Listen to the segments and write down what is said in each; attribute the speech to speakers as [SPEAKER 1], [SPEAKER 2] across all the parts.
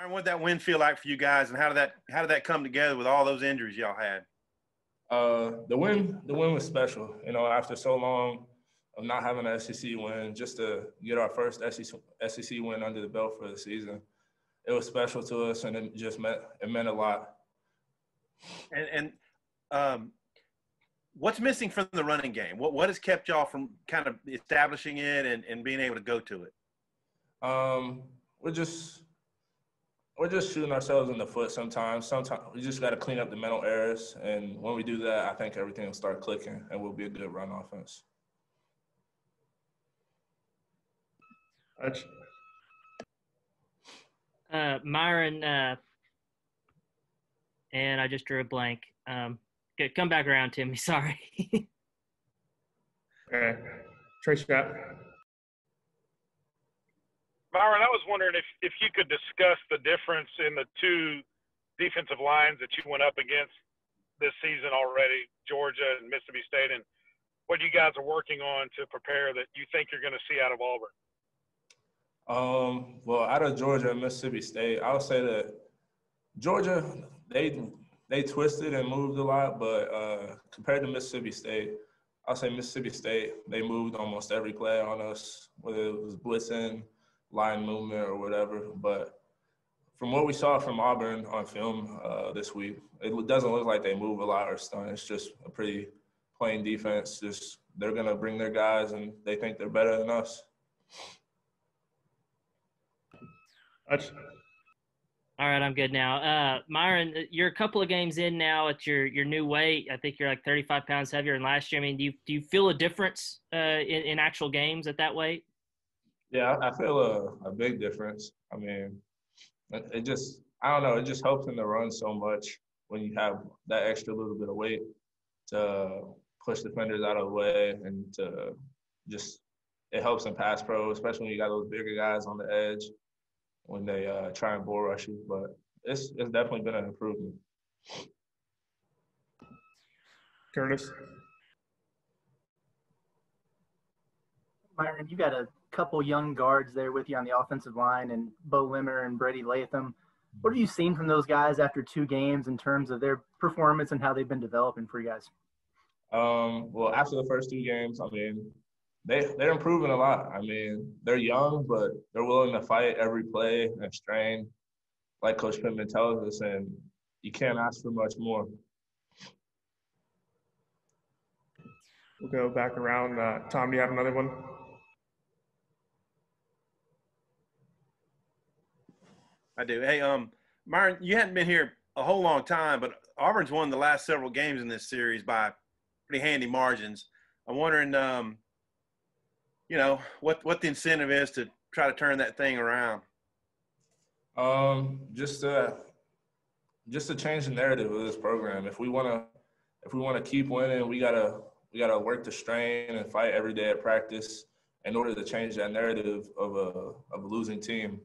[SPEAKER 1] Myron, what did that win feel like for you guys, and how did that come together with all those injuries y'all had?
[SPEAKER 2] The win was special. You know, after so long of not having an SEC win, just to get our first SEC win under the belt for the season, it was special to us, and it meant a lot.
[SPEAKER 1] And what's missing from the running game? What has kept y'all from kind of establishing it and being able to go to it?
[SPEAKER 2] We're just shooting ourselves in the foot sometimes. Sometimes we just got to clean up the mental errors, and when we do that, I think everything will start clicking, and we'll be a good run offense.
[SPEAKER 3] Myron, and I just drew a blank. Come back around to me. Sorry.
[SPEAKER 4] Okay. Trace Scott.
[SPEAKER 5] Myron, I was wondering if you could discuss the difference in the two defensive lines that you went up against this season already, Georgia and Mississippi State, and what you guys are working on to prepare that you think you're going to see out of Auburn.
[SPEAKER 2] Well, out of Georgia and Mississippi State, I would say that Georgia, they twisted and moved a lot, but compared to Mississippi State, I'll say Mississippi State, they moved almost every play on us, whether it was blitzing, line movement, or whatever. But from what we saw from Auburn on film this week, it doesn't look like they move a lot or stunt. It's just a pretty plain defense. Just they're going to bring their guys, and they think they're better than us.
[SPEAKER 3] All right, I'm good now. Myron, you're a couple of games in now at your new weight. I think you're like 35 pounds heavier than last year. I mean, do you feel a difference in actual games at that weight?
[SPEAKER 2] Yeah, I feel a big difference. I mean, it just – I don't know. It just helps in the run so much when you have that extra little bit of weight to push defenders out of the way and to just – it helps in pass pro, especially when you got those bigger guys on the edge when they try and bull rush you. But it's definitely been an improvement.
[SPEAKER 4] Curtis.
[SPEAKER 6] Myron, you got a couple young guards there with you on the offensive line, and Bo Limmer and Brady Latham. What have you seen from those guys after 2 games in terms of their performance and how they've been developing for you guys?
[SPEAKER 2] Well, after the first 2 games, I mean, they're improving a lot. I mean, they're young, but they're willing to fight every play and strain, like Coach Pittman tells us, and you can't ask for much more.
[SPEAKER 4] We'll go back around. Tom, do you have another one?
[SPEAKER 1] I do. Hey, Myron, you hadn't been here a whole long time, but Auburn's won the last several games in this series by pretty handy margins. I'm wondering, what the incentive is to try to turn that thing around.
[SPEAKER 2] Just to change the narrative of this program. If we want to keep winning, we gotta work the strain and fight every day at practice in order to change that narrative of a losing team.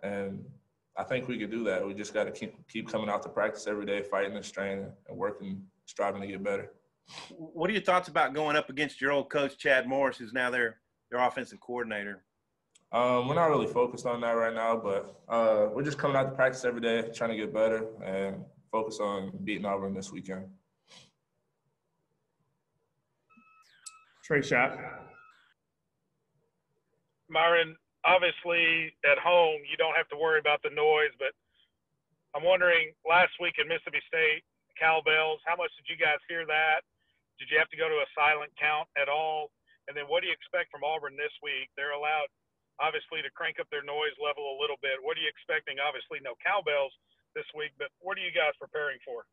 [SPEAKER 2] And I think we could do that. We just got to keep coming out to practice every day, fighting the strain and working, striving to get better.
[SPEAKER 1] What are your thoughts about going up against your old coach, Chad Morris, who's now their offensive coordinator?
[SPEAKER 2] We're not really focused on that right now, but we're just coming out to practice every day, trying to get better and focus on beating Auburn this weekend.
[SPEAKER 4] Trey Shot.
[SPEAKER 5] Myron, obviously at home you don't have to worry about the noise, but I'm wondering, last week in Mississippi State, cowbells, how much did you guys hear that? Did you have to go to a silent count at all? And then what do you expect from Auburn this week? They're allowed, obviously, to crank up their noise level a little bit. What are you expecting? Obviously, no cowbells this week, but what are you guys preparing for?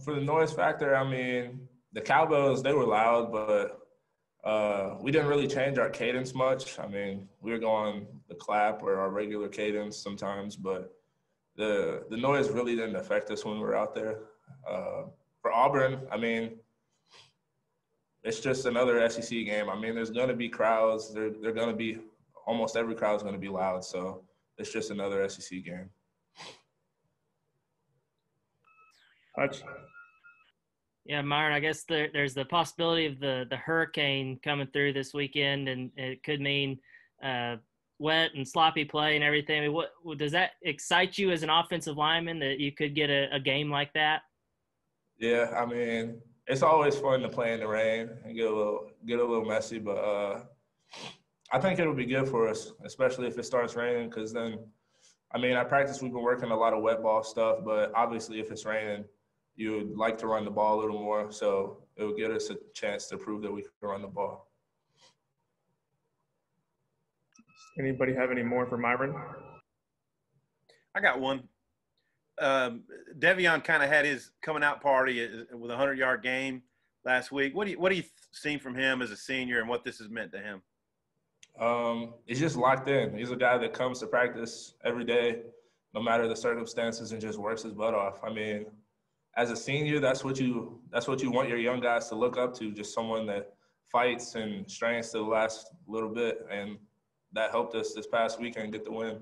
[SPEAKER 2] For the noise factor, I mean, the cowbells, they were loud, but we didn't really change our cadence much. I mean, we were going the clap or our regular cadence sometimes, but the noise really didn't affect us when we were out there. For Auburn, I mean, it's just another SEC game. I mean, there's going to be crowds. They're going to be – almost every crowd is going to be loud, so it's just another SEC game.
[SPEAKER 3] Yeah, Myron, I guess there's the possibility of the hurricane coming through this weekend, and it could mean wet and sloppy play and everything. I mean, what does that excite you as an offensive lineman that you could get a game like that?
[SPEAKER 2] Yeah, I mean, it's always fun to play in the rain and get a little messy, but I think it'll be good for us, especially if it starts raining, because then, I mean, at practice we've been working a lot of wet ball stuff, but obviously if it's raining, you would like to run the ball a little more, so it would give us a chance to prove that we can run the ball.
[SPEAKER 4] Anybody have any more for Myron?
[SPEAKER 1] I got one. Devion kind of had his coming out party with a 100-yard game last week. What do you seen from him as a senior and what this has meant to him?
[SPEAKER 2] He's just locked in. He's a guy that comes to practice every day, no matter the circumstances, and just works his butt off. I mean, as a senior, that's what you want your young guys to look up to, just someone that fights and strains to the last little bit, and that helped us this past weekend get the win.